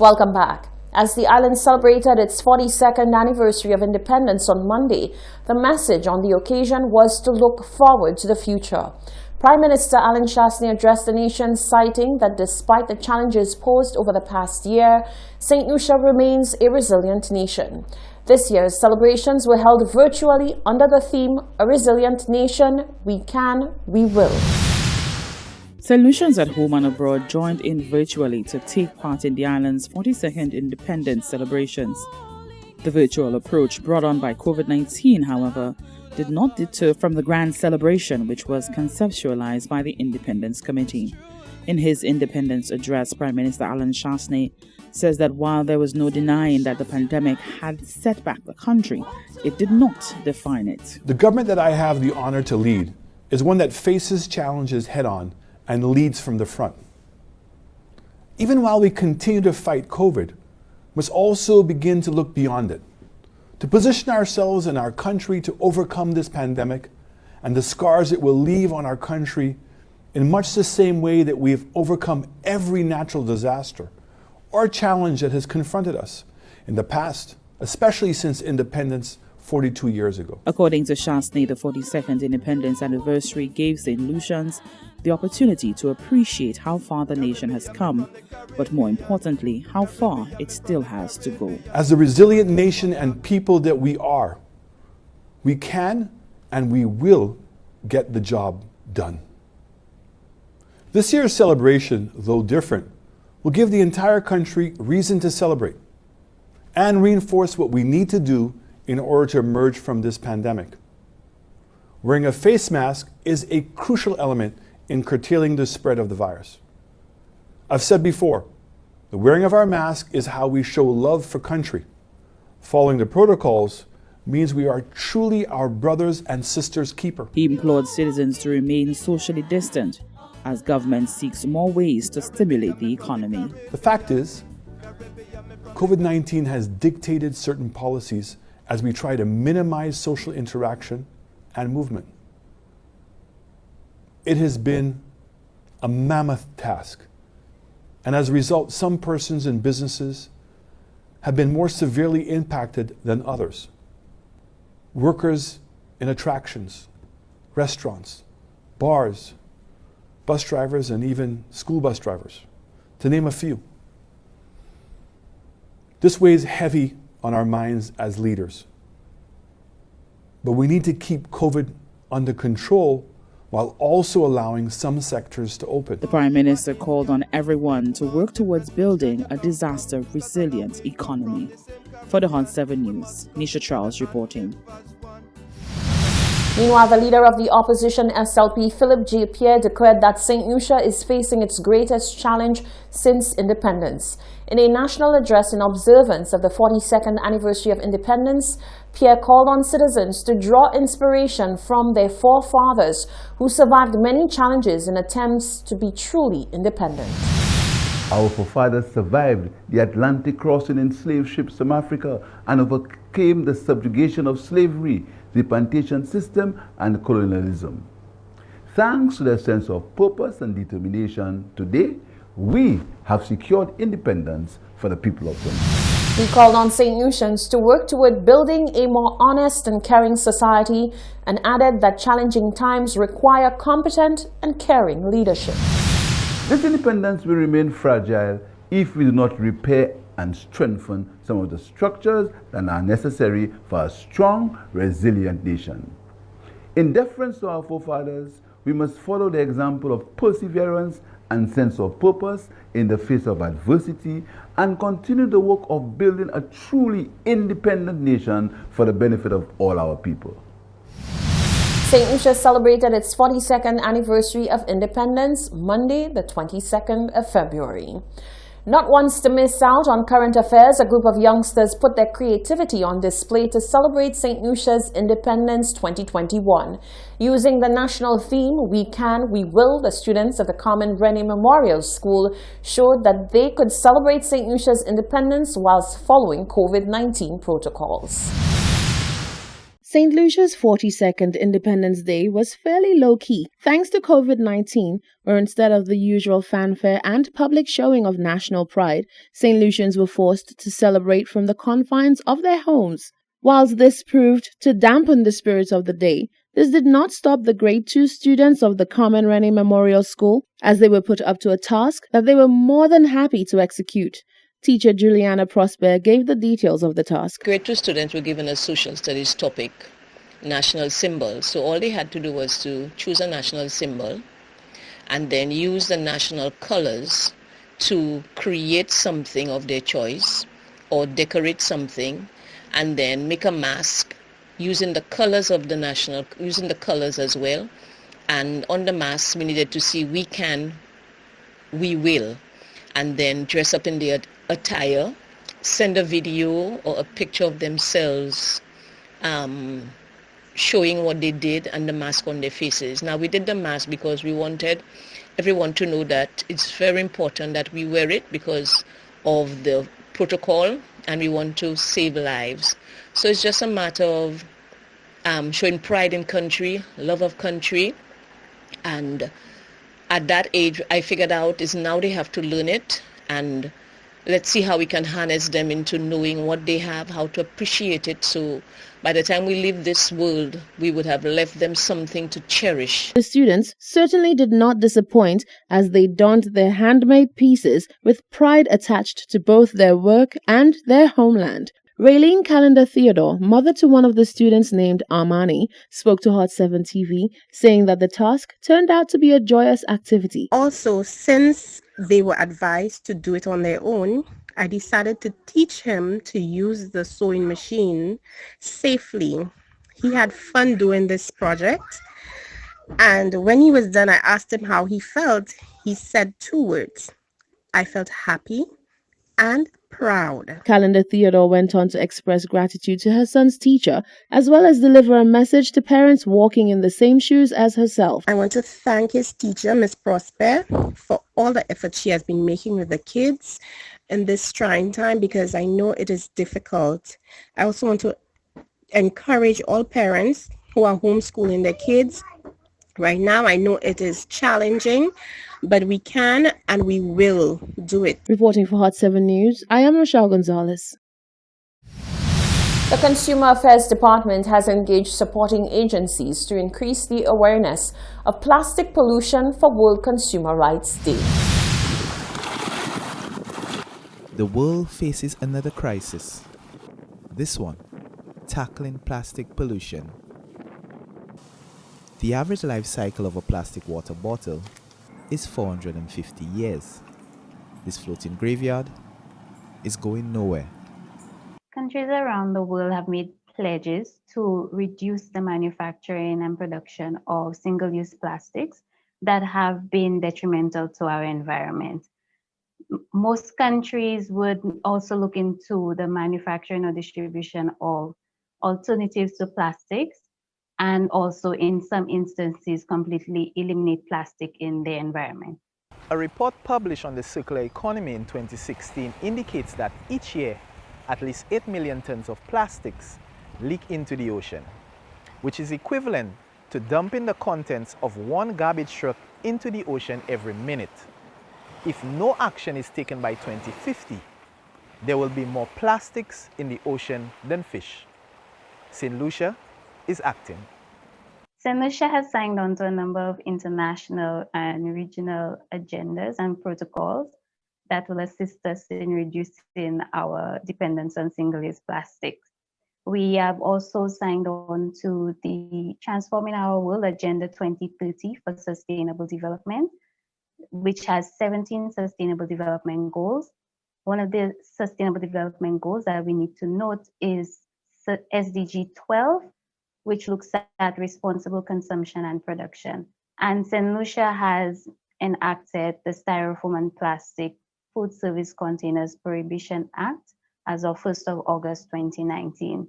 Welcome back. As the island celebrated its 42nd anniversary of independence on Monday, the message on the occasion was to look forward to the future. Prime Minister Alan Shasney addressed the nation, citing that despite the challenges posed over the past year, St. Lucia remains a resilient nation. This year's celebrations were held virtually under the theme, A Resilient Nation, We Can, We Will. St. Lucians at home and abroad joined in virtually to take part in the island's 42nd independence celebrations. The virtual approach brought on by COVID-19, however, did not deter from the grand celebration, which was conceptualized by the Independence Committee. In his independence address, Prime Minister Alan Shasney says that while there was no denying that the pandemic had set back the country, it did not define it. The government that I have the honor to lead is one that faces challenges head-on and leads from the front. Even while we continue to fight COVID, we must also begin to look beyond it, to position ourselves and our country to overcome this pandemic and the scars it will leave on our country in much the same way that we've overcome every natural disaster or challenge that has confronted us in the past, especially since independence 42 years ago. According to Shasney, the 42nd independence anniversary gave St. Lucians the opportunity to appreciate how far the nation has come, but more importantly, how far it still has to go. As the resilient nation and people that we are, we can and we will get the job done. This year's celebration, though different, will give the entire country reason to celebrate and reinforce what we need to do in order to emerge from this pandemic. Wearing a face mask is a crucial element in curtailing the spread of the virus. I've said before, the wearing of our mask is how we show love for country. Following the protocols means we are truly our brothers and sisters' keeper. He implored citizens to remain socially distant as government seeks more ways to stimulate the economy. The fact is, COVID-19 has dictated certain policies as we try to minimize social interaction and movement. It has been a mammoth task, and as a result, some persons and businesses have been more severely impacted than others. Workers in attractions, restaurants, bars, bus drivers, and even school bus drivers, to name a few. This weighs heavy on our minds as leaders. But we need to keep COVID under control while also allowing some sectors to open. The Prime Minister called on everyone to work towards building a disaster-resilient economy. For the Hot 7 News, Nisha Charles reporting. Meanwhile, the leader of the opposition SLP, Philip J. Pierre, declared that St. Lucia is facing its greatest challenge since independence. In a national address in observance of the 42nd anniversary of independence, Pierre called on citizens to draw inspiration from their forefathers who survived many challenges in attempts to be truly independent. Our forefathers survived the Atlantic crossing in slave ships from Africa and overcame the subjugation of slavery, the plantation system, and colonialism. Thanks to their sense of purpose and determination, today we have secured independence for the people of St. Lucia. He called on St. Lucians to work toward building a more honest and caring society and added that challenging times require competent and caring leadership. This independence will remain fragile if we do not repair and strengthen some of the structures that are necessary for a strong, resilient nation. In deference to our forefathers, we must follow the example of perseverance and sense of purpose in the face of adversity and continue the work of building a truly independent nation for the benefit of all our people. St. Lucia celebrated its 42nd anniversary of independence Monday, the 22nd of February. Not once to miss out on current affairs, a group of youngsters put their creativity on display to celebrate St. Lucia's Independence 2021. Using the national theme, We Can, We Will, the students of the Carmen Rene Memorial School showed that they could celebrate St. Lucia's independence whilst following COVID-19 protocols. St. Lucia's 42nd Independence Day was fairly low-key thanks to COVID-19, where instead of the usual fanfare and public showing of national pride, St. Lucians were forced to celebrate from the confines of their homes. Whilst this proved to dampen the spirit of the day, this did not stop the Grade 2 students of the Carmen Rennie Memorial School, as they were put up to a task that they were more than happy to execute. Teacher Juliana Prosper gave the details of the task. Grade 2 students were given a social studies topic, national symbol. So all they had to do was to choose a national symbol and then use the national colors to create something of their choice or decorate something and then make a mask using the colors of the national, using the colors as well. And on the mask we needed to see we can, we will, and then dress up in their attire, send a video or a picture of themselves showing what they did and the mask on their faces. Now we did the mask because we wanted everyone to know that it's very important that we wear it because of the protocol and we want to save lives. So it's just a matter of showing pride in country, love of country, and at that age I figured out is now they have to learn it, and let's see how we can harness them into knowing what they have, how to appreciate it, so by the time we leave this world, we would have left them something to cherish. The students certainly did not disappoint as they donned their handmade pieces with pride attached to both their work and their homeland. Raylene Calendar Theodore, mother to one of the students named Armani, spoke to Hot 7 TV, saying that the task turned out to be a joyous activity. Also, since they were advised to do it on their own, I decided to teach him to use the sewing machine safely. He had fun doing this project, and when he was done, I asked him how he felt. He said 2 words: I felt happy and proud. Calendar Theodore went on to express gratitude to her son's teacher, as well as deliver a message to parents walking in the same shoes as herself. I want to thank his teacher, Miss Prosper, for all the effort she has been making with the kids in this trying time, because I know it is difficult. I also want to encourage all parents who are homeschooling their kids. Right now, I know it is challenging, but we can and we will do it. Reporting for Hot 7 News, I am Rochelle Gonzalez. The Consumer Affairs Department has engaged supporting agencies to increase the awareness of plastic pollution for World Consumer Rights Day. The world faces another crisis. This one, tackling plastic pollution. The average life cycle of a plastic water bottle is 450 years. This floating graveyard is going nowhere. Countries around the world have made pledges to reduce the manufacturing and production of single-use plastics that have been detrimental to our environment. Most countries would also look into the manufacturing or distribution of alternatives to plastics, and also in some instances completely eliminate plastic in their environment. A report published on the circular economy in 2016 indicates that each year at least 8 million tons of plastics leak into the ocean, which is equivalent to dumping the contents of 1 garbage truck into the ocean every minute. If no action is taken by 2050, there will be more plastics in the ocean than fish. St. Lucia is acting. St. Lucia has signed on to a number of international and regional agendas and protocols that will assist us in reducing our dependence on single-use plastics. We have also signed on to the Transforming Our World Agenda 2030 for Sustainable Development, which has 17 Sustainable Development Goals. One of the Sustainable Development Goals that we need to note is SDG 12, which looks at responsible consumption and production. And St. Lucia has enacted the Styrofoam and Plastic Food Service Containers Prohibition Act as of 1st of August 2019.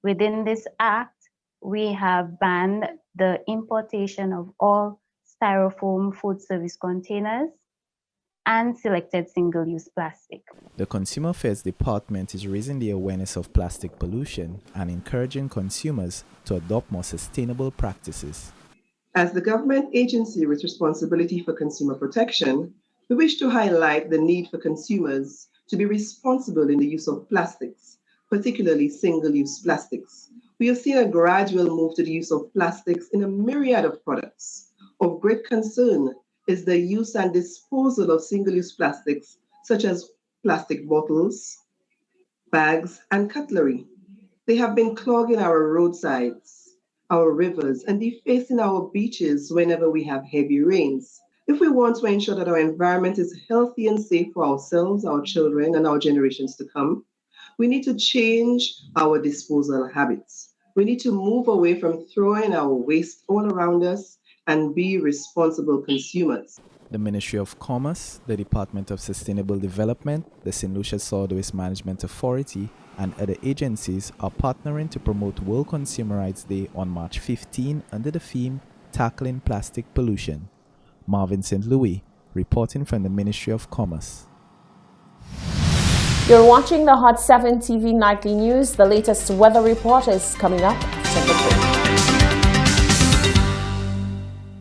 Within this act, we have banned the importation of all Styrofoam food service containers and selected single-use plastic. The Consumer Affairs Department is raising the awareness of plastic pollution and encouraging consumers to adopt more sustainable practices. As the government agency with responsibility for consumer protection, we wish to highlight the need for consumers to be responsible in the use of plastics, particularly single-use plastics. We have seen a gradual move to the use of plastics in a myriad of products. Of great concern is the use and disposal of single-use plastics, such as plastic bottles, bags, and cutlery. They have been clogging our roadsides, our rivers, and defacing our beaches whenever we have heavy rains. If we want to ensure that our environment is healthy and safe for ourselves, our children, and our generations to come, we need to change our disposal habits. We need to move away from throwing our waste all around us and be responsible consumers. The Ministry of Commerce, the Department of Sustainable Development, the St. Lucia Solid Waste Management Authority, and other agencies are partnering to promote World Consumer Rights Day on March 15 under the theme Tackling Plastic Pollution. Marvin St. Louis, reporting from the Ministry of Commerce. You're watching the Hot 7 TV Nightly News. The latest weather report is coming up. Take a break.